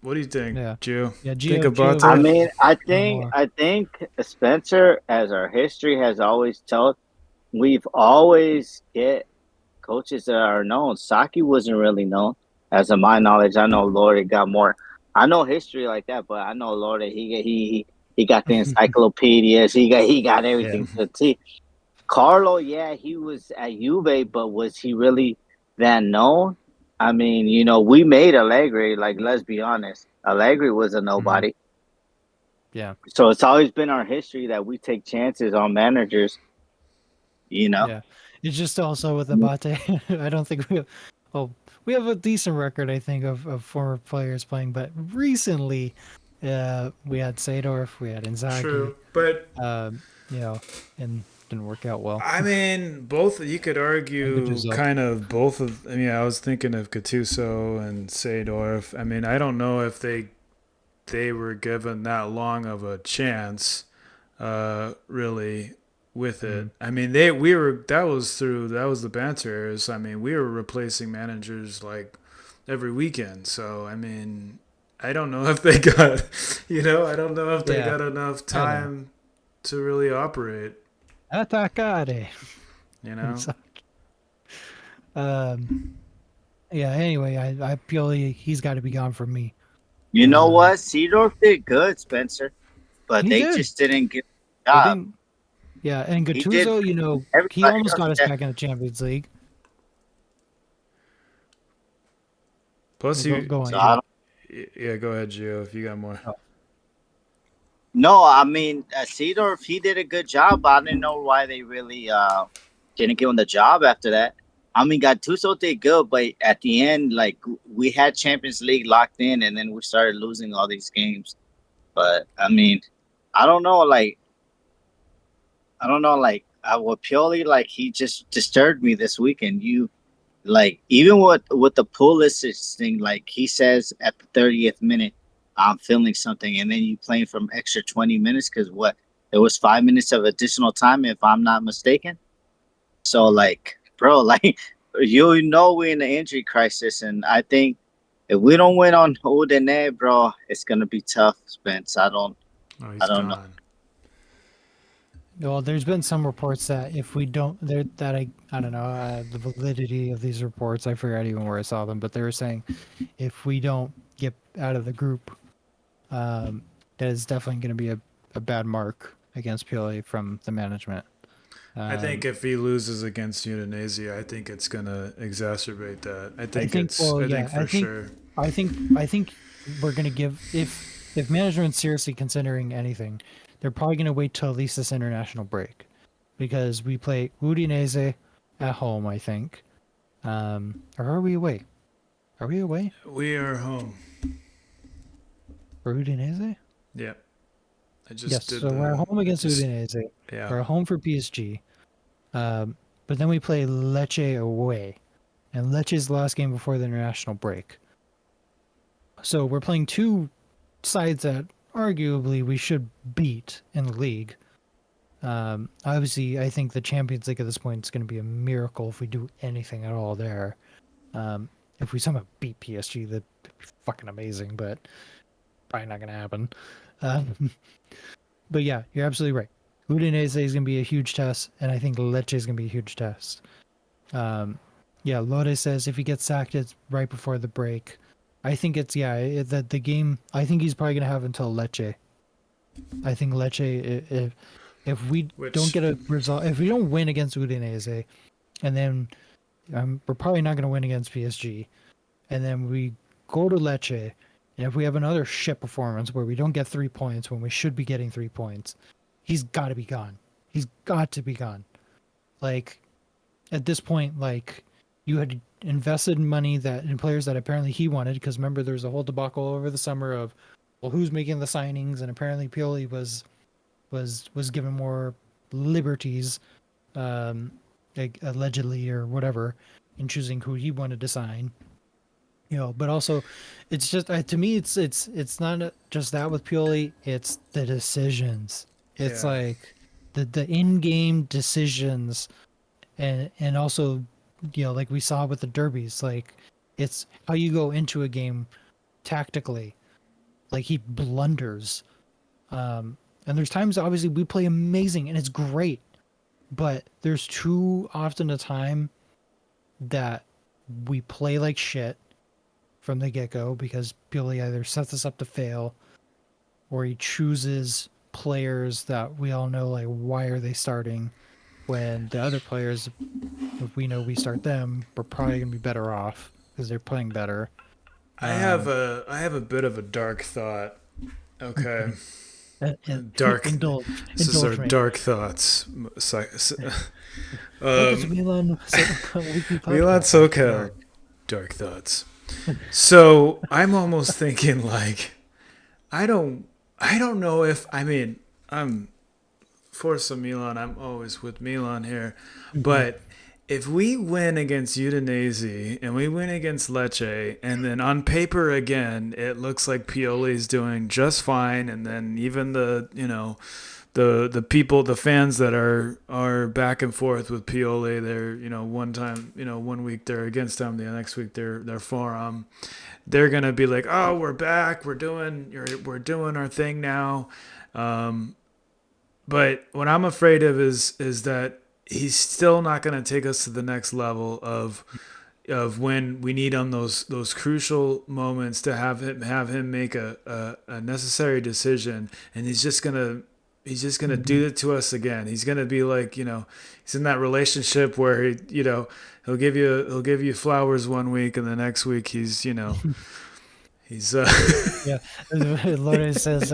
What do you think, Yeah. Gio? Yeah, Think Gio about I it. mean, one more. I think Spencer, as our history has always told, we've always get coaches that are known. Saki wasn't really known, as of my knowledge. I know Lord got more. I know history like that, but I know Lord he got the encyclopedias. He got Yeah. everything to the T. Carlo, yeah, he was at Juve, but was he really that known? I mean, we made Allegri. Like, let's be honest, Allegri was a Mhm. nobody. Yeah. So it's always been our history that we take chances on managers. You know, Yeah. It's just also with Abate, I don't think well, we have a decent record, I think, of former players playing, but recently, we had Seedorf, we had Inzaghi, True, but um, you know, and didn't work out well. I mean, both you could And argue Gattuso. kind of both of. I mean, I was thinking of Gattuso and Seedorf. I mean, I don't know if they were given that long of a chance, really, with it. Mm. I mean, that was the banter eras. I mean, we were replacing managers like every weekend. So I mean, I don't know if they got, I don't know if they Yeah, got enough I know. time to really operate. Attaccare. You And know. so, um, yeah, anyway, I Pioli, he's got to be gone from me. you know Um, what? Seedorf did good, Spencer, but he they did. just didn't give the They job. didn't. Yeah, and He did. Gattuso, he Everybody almost else, got us yeah. back in the Champions League. Plus, you, Go on, So I Gio. don't. yeah, go ahead, Gio, if you got more. Oh, No, I mean Seedorf, he did a good job, but I didn't know why they really didn't give him the job after that. I mean, Gattuso did good, but at the end, like we had Champions League locked in, and then we started losing all these games. But I mean, I don't know, like with Pioli, like he just disturbed me this weekend. Like even with the Pulisic thing, like he says at the 30th minute, I'm feeling something, and then you playing from extra 20 minutes because what there was 5 minutes of additional time, if I'm not mistaken. So like, bro, like we're in an injury crisis, and I think if we don't win on Udinese, bro, it's gonna be tough, Spence. Oh, I he's don't know. gone. well, there's been some reports that if we don't, there that I don't know the validity of these reports. I forgot even where I saw them, but they were saying if we don't get out of the group, that is definitely going to be a bad mark against Pioli from the management. I think Um, if he loses against Udinese, I think it's gonna exacerbate that. I think, well, I think yeah, for sure. I think we're gonna give if management's seriously considering anything, they're probably gonna wait till at least this international break, because we play Udinese at home. I think, or are we away? Are we away We are home. for Udinese? Yeah, I Yes. just did So we're at the home against just Udinese. yeah. We're at home for PSG. But then we play Lecce away, and Lecce's the last game before the international break. So we're playing two sides that arguably we should beat in the league. Obviously, I think the Champions League at this point is going to be a miracle if we do anything at all there. If we somehow beat PSG, that'd be fucking amazing, but probably not going to happen. Um, but yeah, you're absolutely right. Udinese is going to be a huge test, and I think Lecce is going to be a huge test. Um, yeah, Lode says if he gets sacked, it's right before the break. I think it's that the game. I think he's probably gonna have until Lecce. I think Lecce. If we don't Which get a result, if we don't win against Udinese, and then we're probably not gonna win against PSG, and then we go to Lecce, and if we have another shit performance where we don't get 3 points when we should be getting 3 points, he's got to be gone. He's got to be gone. Like at this point, like you had invested money that in players that apparently he wanted, because remember there was a whole debacle over the summer of, well, who's making the signings, and apparently Pioli was given more liberties, um, allegedly or whatever, in choosing who he wanted to sign. But also, it's just to me, it's not just that with Pioli. It's the decisions. It's yeah, like the in-game decisions, and also like we saw with the derbies, like it's how you go into a game tactically. Like he blunders. And there's times obviously we play amazing and it's great, but there's too often a time that we play like shit from the get-go because Pioli either sets us up to fail or he chooses players that we all know, like, why are they starting when the other players, if we know we start them, we're probably gonna be better off because they're playing better. I have a bit of a dark thought. Okay. Dark. This is our Indulge me. dark thoughts. Welcome to Milan Weekly Milan Podcast. SoCal. Dark thoughts. So I'm almost thinking like, I don't know if, I mean, I'm Forza Milan. I'm always with Milan here, but if we win against Udinese and we win against Lecce, and then on paper again it looks like Pioli's doing just fine, and then even the the people, the fans that are back and forth with Pioli, they're one week they're against him, the next week they're for him. They're gonna be like, oh, we're back, we're doing our thing now. But what I'm afraid of is that he's still not going to take us to the next level of when we need on those crucial moments to have him make a necessary decision, and he's just gonna do it to us again. He's gonna be like, he's in that relationship where he'll give you flowers one week, and the next week he's he's Yeah, Lore says,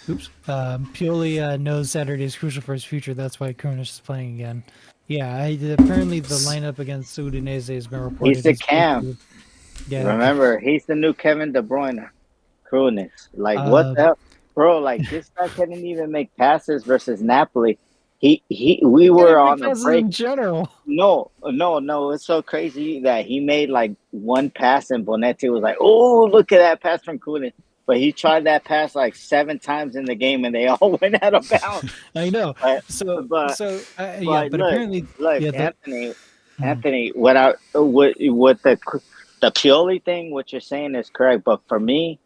Pioli knows Saturday is crucial for his future. That's why Krunic is playing again. Yeah, apparently the lineup against Udinese has been reported. He's the Cam. Yeah, remember, he's the new Kevin De Bruyne. Krunic. Like, what the hell? Bro, like, this guy couldn't even make passes versus Napoli. We were on a break. In general. No. It's so crazy that he made like one pass and Bonetti was like, oh, look at that pass from Krunic. But he tried that pass like 7 times in the game, and they all went out of bounds. I know. But apparently, Anthony, what the Pioli thing, what you're saying is correct. But for me,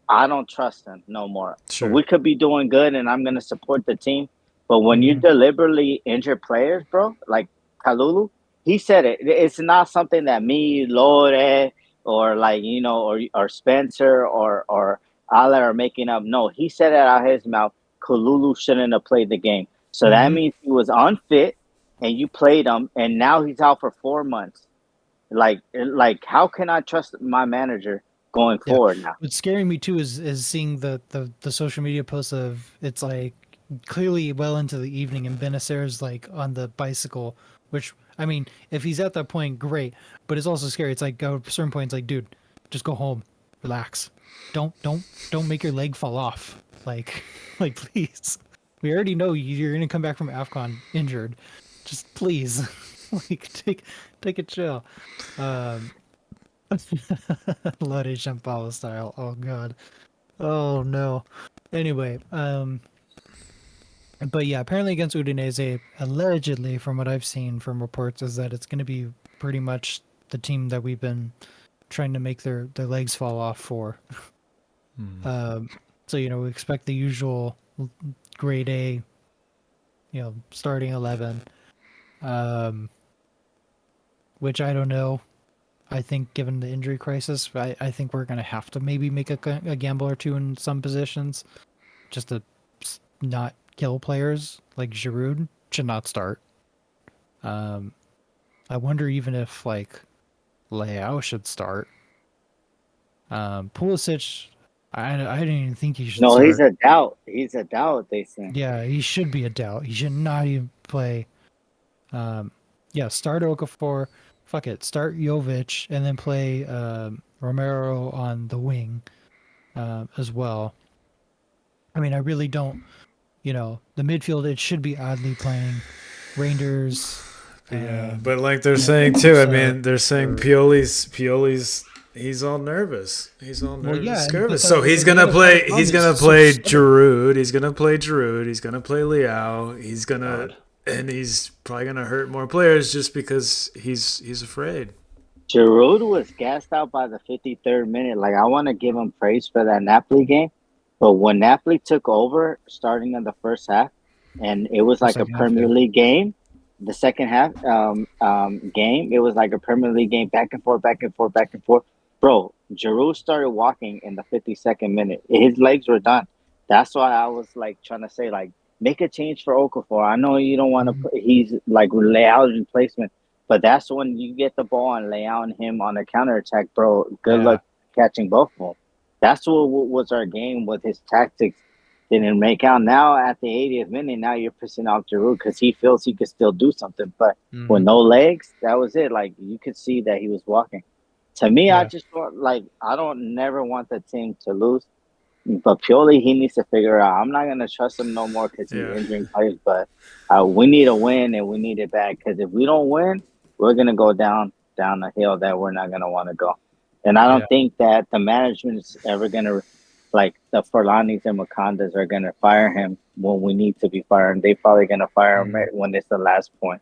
I don't trust him no more. Sure. We could be doing good, and I'm going to support the team. But when you deliberately injure players, bro, like Kalulu, he said it. It's not something that me, Lore, or like, or Spencer or Ale are making up. No, he said it out of his mouth. Kalulu shouldn't have played the game. So that means he was unfit, and you played him, and now he's out for 4 months. Like how can I trust my manager going forward now? What's scaring me too is seeing the social media posts of, it's like clearly well into the evening and Benacer's like on the bicycle, which, I mean, if he's at that point, great, but it's also scary. It's like, at a certain point, it's like, dude, just go home, relax, don't make your leg fall off, like please. We already know you're gonna come back from AFCON injured, just please, like take a chill. Lore Champala style. Oh god. Oh no. Anyway, but yeah, apparently against Udinese, allegedly, from what I've seen from reports, is that it's going to be pretty much the team that we've been trying to make their legs fall off for. So, we expect the usual grade A, starting 11, which I don't know. I think given the injury crisis, I think we're going to have to maybe make a gamble or two in some positions just to not kill players. Like Giroud should not start. I wonder even if like Leao should start. Pulisic, I didn't even think he should start. No, he's a doubt. He's a doubt, they say. Yeah, he should be a doubt. He should not even play. Start Okafor. Fuck it. Start Jovic and then play Romero on the wing as well. I mean, I really don't. The midfield, it should be Adli playing. Rangers. Yeah, but like they're saying too, I mean, they're saying Pioli's he's all nervous. He's all nervous. So he's gonna play Giroud. He's gonna play Giroud. He's gonna play Leao. And he's probably gonna hurt more players just because he's afraid. Giroud was gassed out by the 53rd minute. Like, I want to give him praise for that Napoli game, but when Napoli took over, starting in the first half, and it was The like a second half, Premier yeah. League game, the second half game, it was like a Premier League game, back and forth, back and forth, back and forth. Bro, Giroud started walking in the 52nd minute. His legs were done. That's why I was like trying to say, like, make a change for Okafor. I know you don't want to Mhm. put, he's like lay out replacement, but that's when you get the ball and lay on him on a counter attack, bro. Good Yeah. luck catching both of them. That's what was our game with his tactics. Didn't make out. Now at the 80th minute, now you're pissing off Giroud because he feels he could still do something, but with Hmm. no legs, that was it. Like you could see that he was walking. To me, I Yeah. just want like I don't never want the team to lose. But Pioli, he needs to figure out. I'm not gonna trust him no more because he's Yeah. injuring players. But we need a win, and we need it back. Because if we don't win, we're gonna go down a hill that we're not gonna want to go. And I Yeah. don't think that the management is ever gonna, like the Forlanis and Makondas are gonna fire him when we need to be fired. They probably gonna fire him Mhm. when it's the last point.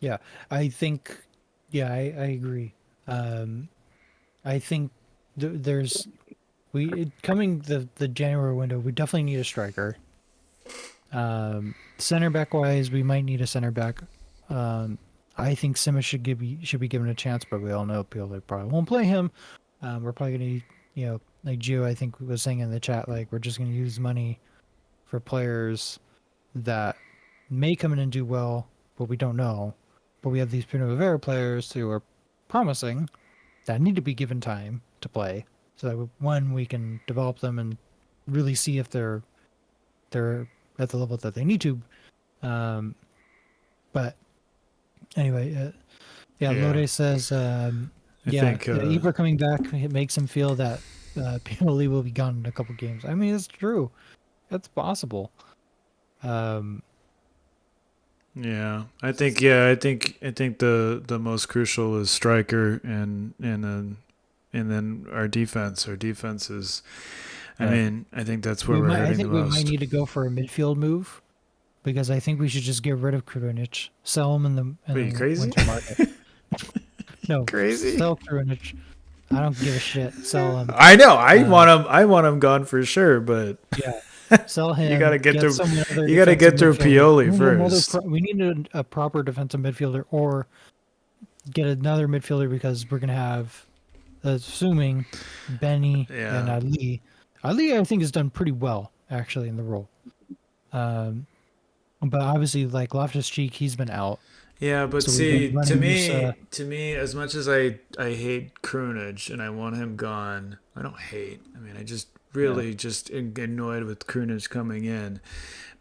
Yeah. I think. Yeah, I agree. Um, I think there's coming the January window. We definitely need a striker. Center back wise, we might need a center back. Um, I think Simic should be given a chance, but we all know people probably won't play him. We're probably gonna, like Gio, I think was saying in the chat, like we're just gonna use money for players that may come in and do well, but we don't know. But we have these Primavera players who are promising that need to be given time to play, so that one we can develop them and really see if they're at the level that they need to. Um, but anyway, yeah, Yeah. Lode says, I yeah, think Ibra coming back it makes him feel that Pioli will be gone in a couple games. I mean, it's true. That's possible. Um, I think the most crucial is striker and then our defense. Our defense is I yeah, mean, I think that's where we're I hurting the think we might most. need to go for a midfield move because I think we should just get rid of Krunic, sell him in Are you the crazy? winter market. No, Crazy? sell Krunic. I don't give a shit. Sell him. I know. I Uh, want him. I want him gone for sure. But yeah, sell you got to him. get Get through. some other You got to defensive get through midfielder. Pioli first. We need a proper defensive midfielder, or get another midfielder because we're gonna have, assuming, Benny and Yeah. Ali. Ali, I think, has done pretty well actually in the role. Um, but obviously, like Loftus Cheek, he's been out, Yeah, but so we've been see, to running Musa. me, to me, as much as I hate Krunic and I want him gone, I don't hate. I mean, I just Yeah, really just annoyed with Krunic coming in.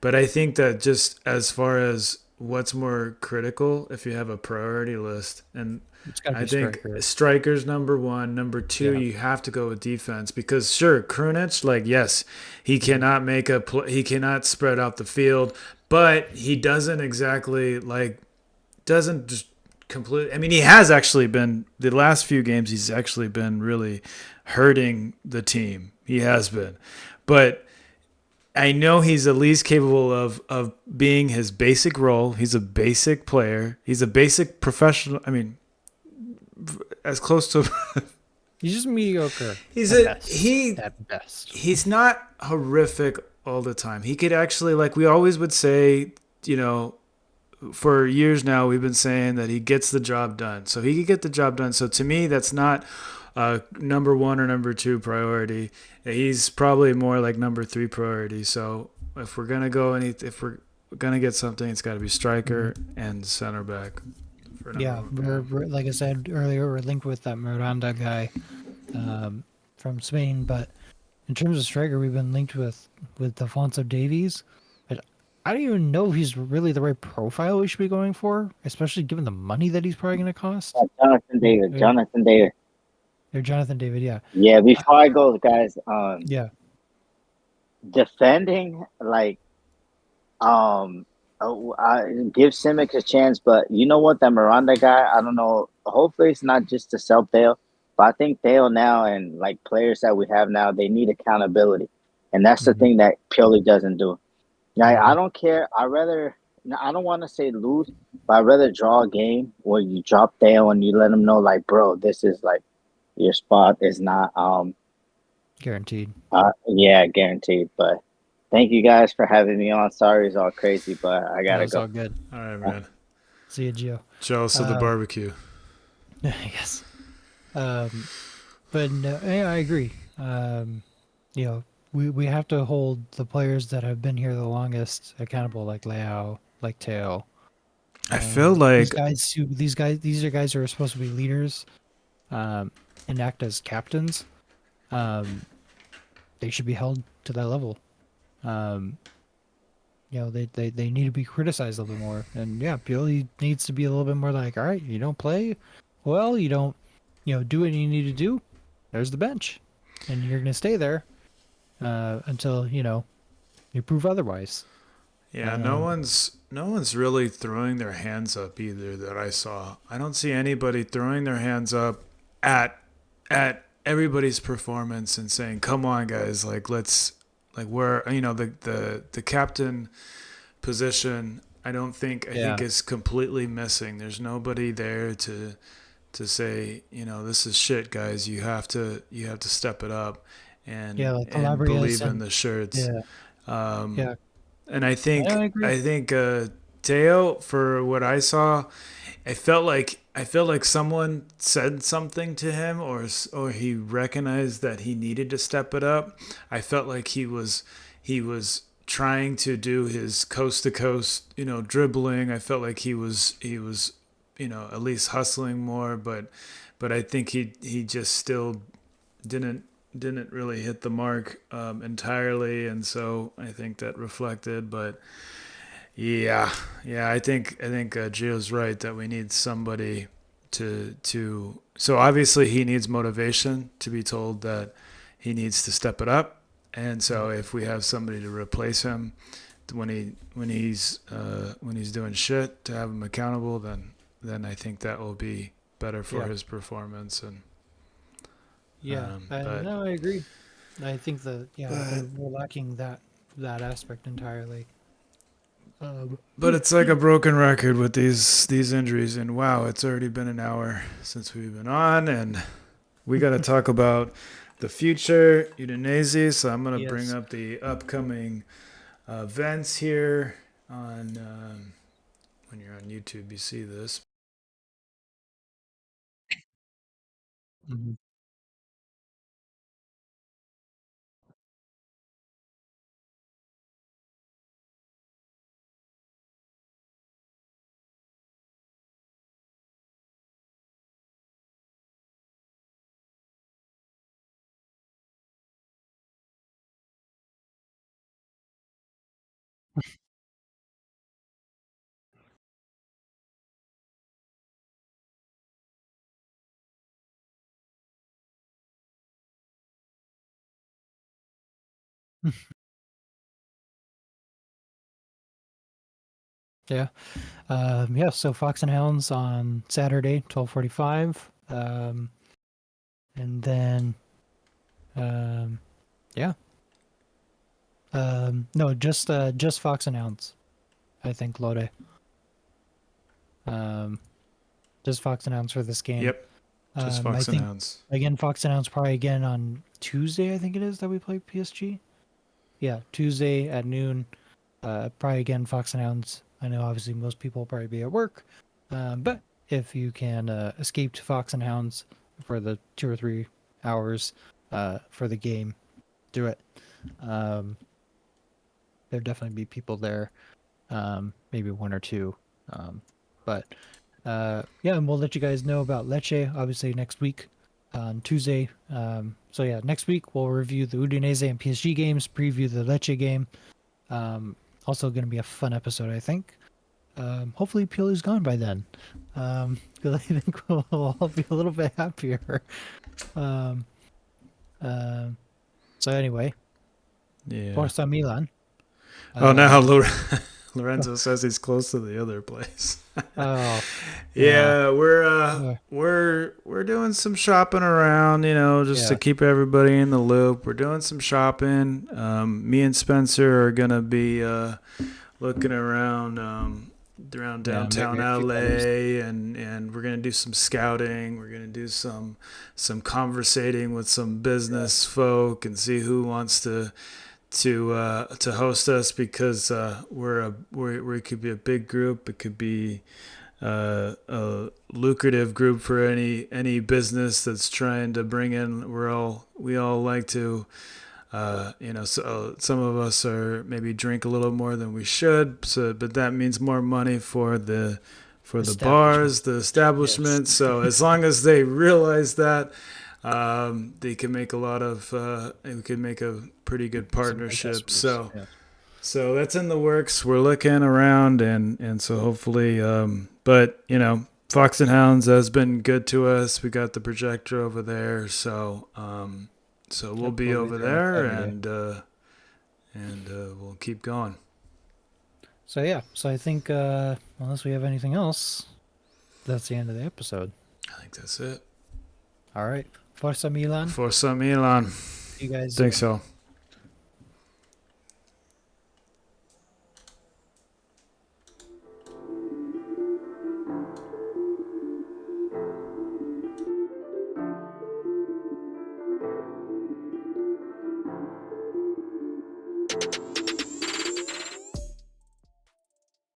But I think that just as far as what's more critical, if you have a priority list, and it's got to I be think striker. strikers number one, number two, Yeah, you have to go with defense because sure, Krunic, like yes, he cannot he cannot spread out the field, but he doesn't exactly like doesn't just completely. I mean, he has actually been the last few games. He's actually been really hurting the team. He has been, but I know he's at least capable of being his basic role. He's a basic player. He's a basic professional. I mean, as close to he's just mediocre he's at a best. At best. he's not horrific all the time. He could actually like we always would say, you know, for years now we've been saying that he gets the job done. So he could get the job done. So to me, that's not number one or number two priority. He's probably more like number three priority. So if we're gonna go if we're gonna get something, it's got to be Mhm. striker and center back for number Yeah, one. Yeah. we're like I said earlier, we're linked with that Miranda guy um, from Spain. But in terms of striker, we've been linked with Alfonso Davies. But I don't even know if he's really the right profile we should be going for, especially given the money that he's probably going to cost. Jonathan David. Or, Jonathan David. or Jonathan David, yeah, Yeah. uh, Before I go, guys, yeah, defending like I give Simic a chance, but you know what? That Miranda guy, I don't know. Hopefully, it's not just to sell Theo, but I think Theo now and like players that we have now, they need accountability, and that's the hmm thing that Pioli doesn't do. Like, I hmm don't care. I rather. I don't want to say lose, but I'd rather draw a game where you drop Dale and you let them know, like, bro, this is like your spot is not Guaranteed. yeah, guaranteed. But thank you guys for having me on. Sorry it's all crazy, but I No, gotta it's go. all good. All right, Uh, man. See you, Gio. Jealous of the barbecue. Yes. But no, yeah, I agree. You know, we have to hold the players that have been here the longest accountable, like Leao, like Teo. I feel These like guys these are guys who are supposed to be leaders, um, and act as captains. Um, they should be held to that level. Um, you know, they need to be criticized a little bit more. And yeah, Pioli needs to be a little bit more like, all right, you don't play well, you don't, do what you need to do. There's the bench, and you're gonna stay there until you prove otherwise. yeah, Um, no one's really throwing their hands up either that I saw. I don't see anybody throwing their hands up at everybody's performance and saying, "Come on, guys, like let's like we're the captain position." I think yeah, is completely missing. There's nobody there to say, this is shit, guys. You have to step it up yeah, like and Calabria's believe in and the shirts. yeah, Um, yeah, and I agree. I think Teo, for what I saw, I felt like someone said something to him, or he recognized that he needed to step it up. I felt like he was trying to do his coast to coast, dribbling. I felt like he was at least hustling more, but I think he just still didn't didn't really hit the mark entirely, and so I think that reflected. But yeah, yeah, I think Gio's right that we need somebody to. So obviously he needs motivation to be told that he needs to step it up, and so if we have somebody to replace him when he's doing shit to have him accountable, then I think that will be better for Yeah, his performance. And yeah, but no, I agree. I think but we're lacking that aspect entirely. Um, but it's like a broken record with these injuries. And wow, it's already been an hour since we've been on, and we got to talk about the future Udinese. So I'm gonna bring yes. up the upcoming events here on when you're on YouTube. You see this. Mhm. Yeah. Yeah, so Fox and Hounds on Saturday, 12:45. And then yeah. No, just Fox and Hounds, I think, Lode. Um, just Fox and Hounds for this game. Yep, just I Fox and think Hounds. again Fox and Hounds probably again on Tuesday, I think it is that we play PSG. Yeah, Tuesday at noon. Probably again Fox and Hounds. I know obviously most people will probably be at work, but if you can escape to Fox and Hounds for the 2 or 3 hours for the game, do it. Um, there'll definitely be people there, maybe one or two. But yeah, and we'll let you guys know about Lecce obviously next week on Tuesday. So yeah, next week we'll review the Udinese and PSG games, preview the Lecce game. Um, Also going to be a fun episode, I think. Hopefully Pioli's gone by then, because I think we'll all be a little bit happier. Um, um, so anyway, Yeah. Forza Milan. Oh, now Um, Lorenzo says he's close to the other place. oh, yeah, Yeah, uh, we're doing some shopping around, just to yeah, keep everybody in the loop. We're doing some shopping. Me and Spencer are gonna be looking around downtown maybe a few others. LA, and we're gonna do some scouting. We're gonna do some conversating with some business folk and see who wants to host us, because we could be a big group. It could be a lucrative group for any business that's trying to bring in. We all like to. So some of us are maybe drink a little more than we should. So, but that means more money for the bars, the Yes. establishments. So as long as they realize that, they can make we can make a pretty good Some good partnership. customers. So Yeah. that's in the works. We're looking around, and so hopefully, but Fox and Hounds has been good to us. We got the projector over there, so we'll Yep, be we'll be over there on there, Saturday. and we'll keep going. So yeah, so I think unless we have anything else, that's the end of the episode. I think that's it. All right. Forza Milan. Forza Milan. You guys Thanks, soon. all.